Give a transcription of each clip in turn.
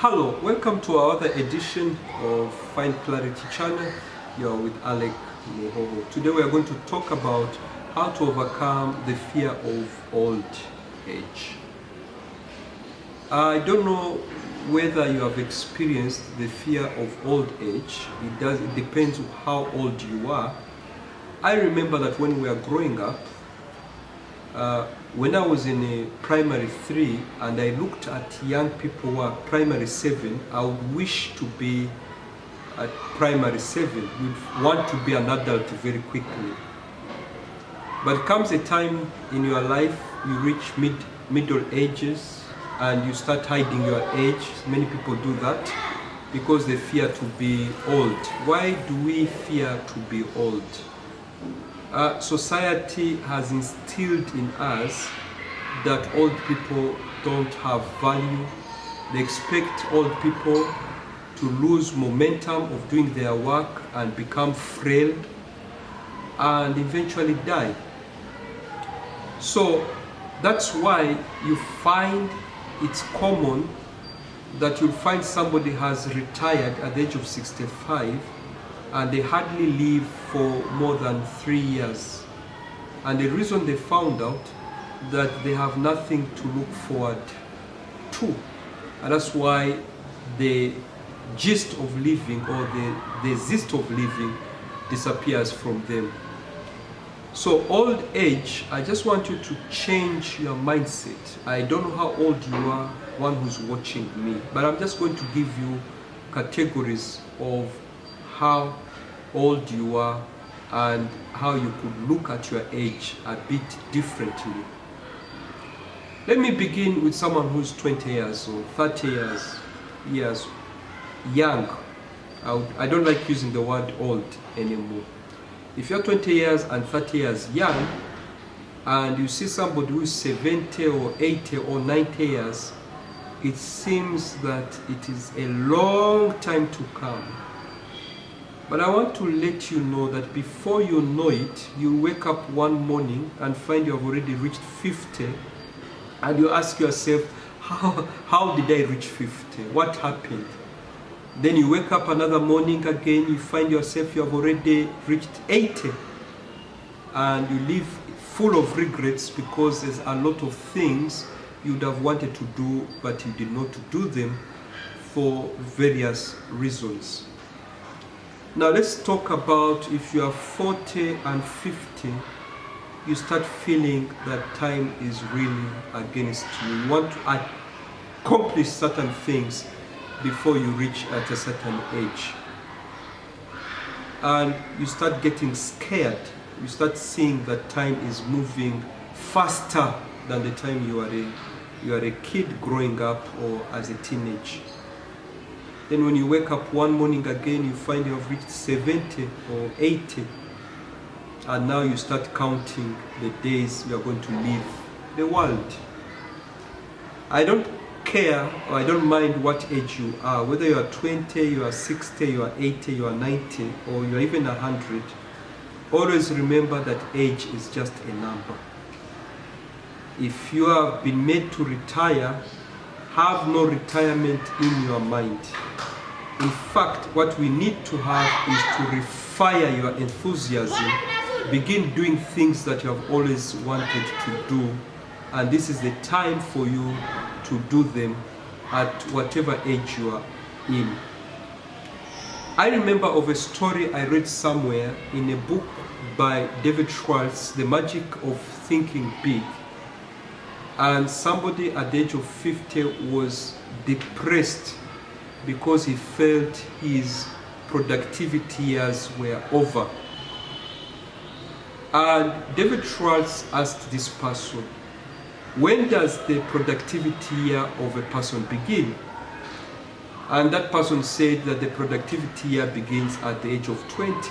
Hello, welcome to our other edition of Find Clarity channel. You are with Alec Muhoho. Today we are going to talk about how to overcome the fear of old age. I don't know whether you have experienced the fear of old age. It depends on how old you are. I remember that when we were growing up, when I was in primary 3 and I looked at young people who are primary 7, I would wish to be at primary 7. You'd want to be an adult very quickly. But comes a time in your life, you reach middle ages and you start hiding your age. Many people do that because they fear to be old. Why do we fear to be old? Society has instilled in us that old people don't have value. They expect old people to lose momentum of doing their work and become frail and eventually die. So that's why you find it's common that you'll find somebody has retired at the age of 65 and they hardly live for more than 3 years. And the reason they found out that they have nothing to look forward to. And that's why the gist of living or the zest of living disappears from them. So old age, I just want you to change your mindset. I don't know how old you are, one who's watching me, but I'm just going to give you categories of how old you are and how you could look at your age a bit differently. Let me begin with someone who's 20 years or 30 years young. I don't like using the word old anymore. If you're 20 years and 30 years young and you see somebody who's 70 or 80 or 90 years, it seems that it is a long time to come. But I want to let you know that before you know it, you wake up one morning and find you have already reached 50, and you ask yourself, how did I reach 50? What happened? Then you wake up another morning again, you find yourself you have already reached 80, and you live full of regrets because there's a lot of things you would have wanted to do, but you did not do them for various reasons. Now let's talk about if you are 40 and 50, you start feeling that time is really against you. You want to accomplish certain things before you reach at a certain age. And you start getting scared. You start seeing that time is moving faster than the time you are a kid growing up or as a teenager. Then when you wake up one morning again, you find you have reached 70 or 80. And now you start counting the days you are going to leave the world. I don't care or I don't mind what age you are, whether you are 20, you are 60, you are 80, you are 90, or you are even 100. Always remember that age is just a number. If you have been made to retire, have no retirement in your mind. In fact, what we need to have is to refire your enthusiasm. Begin doing things that you have always wanted to do. And this is the time for you to do them at whatever age you are in. I remember of a story I read somewhere in a book by David Schwartz, The Magic of Thinking Big. And somebody at the age of 50 was depressed because he felt his productivity years were over. And David Schwartz asked this person, when does the productivity year of a person begin? And that person said that the productivity year begins at the age of 20.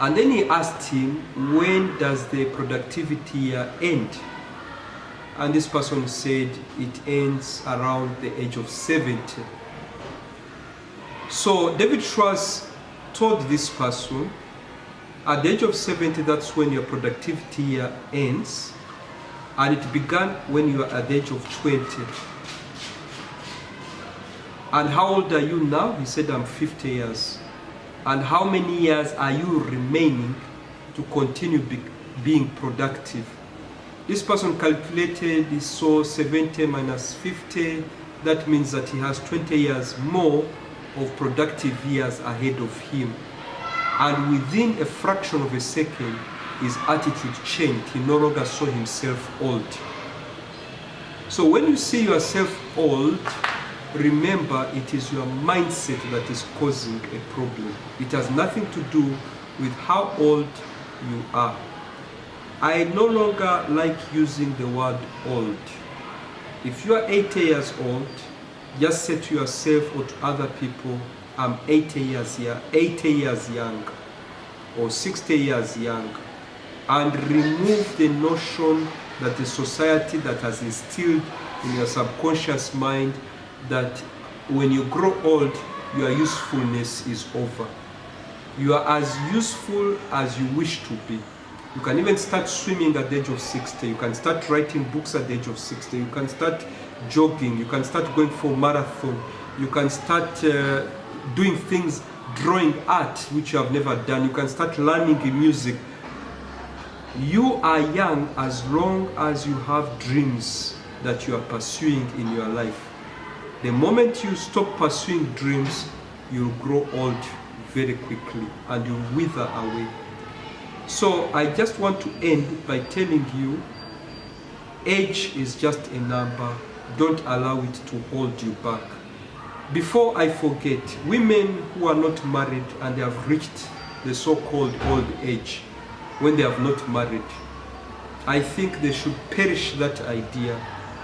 And then he asked him, when does the productivity year end? And this person said it ends around the age of 70. So David Schwartz told this person, at the age of 70, that's when your productivity year ends. And it began when you are at the age of 20. And how old are you now? He said, I'm 50 years. And how many years are you remaining to continue being productive? This person calculated, he saw 70 minus 50. That means that he has 20 years more of productive years ahead of him. And within a fraction of a second, his attitude changed. He no longer saw himself old. So when you see yourself old, remember it is your mindset that is causing a problem. It has nothing to do with how old you are. I no longer like using the word old. If you are 80 years old, just say to yourself or to other people, I'm 80 years young or 60 years young, and remove the notion that the society that has instilled in your subconscious mind that when you grow old, your usefulness is over. You are as useful as you wish to be. You can even start swimming at the age of 60. You can start writing books at the age of 60. You can start jogging. You can start going for marathon. You can start doing things, drawing art, which you have never done. You can start learning in music. You are young as long as you have dreams that you are pursuing in your life. The moment you stop pursuing dreams, you'll grow old very quickly and you'll wither away. So I just want to end by telling you, age is just a number. Don't allow it to hold you back. Before I forget, women who are not married and they have reached the so-called old age, when they have not married, I think they should perish that idea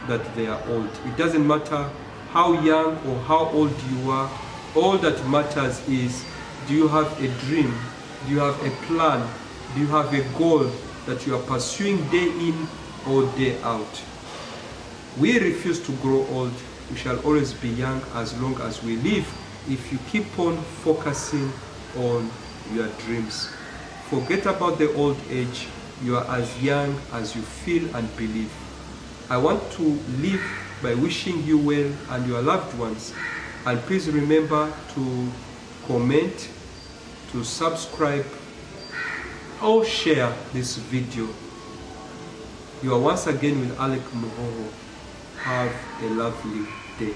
that they are old. It doesn't matter how young or how old you are. All that matters is, do you have a dream? Do you have a plan? Do you have a goal that you are pursuing day in or day out? We refuse to grow old. We shall always be young as long as we live if you keep on focusing on your dreams. Forget about the old age. You are as young as you feel and believe. I want to live by wishing you well and your loved ones. And please remember to comment, to subscribe, or share this video. You are once again with Alec Muhoho. Have a lovely day.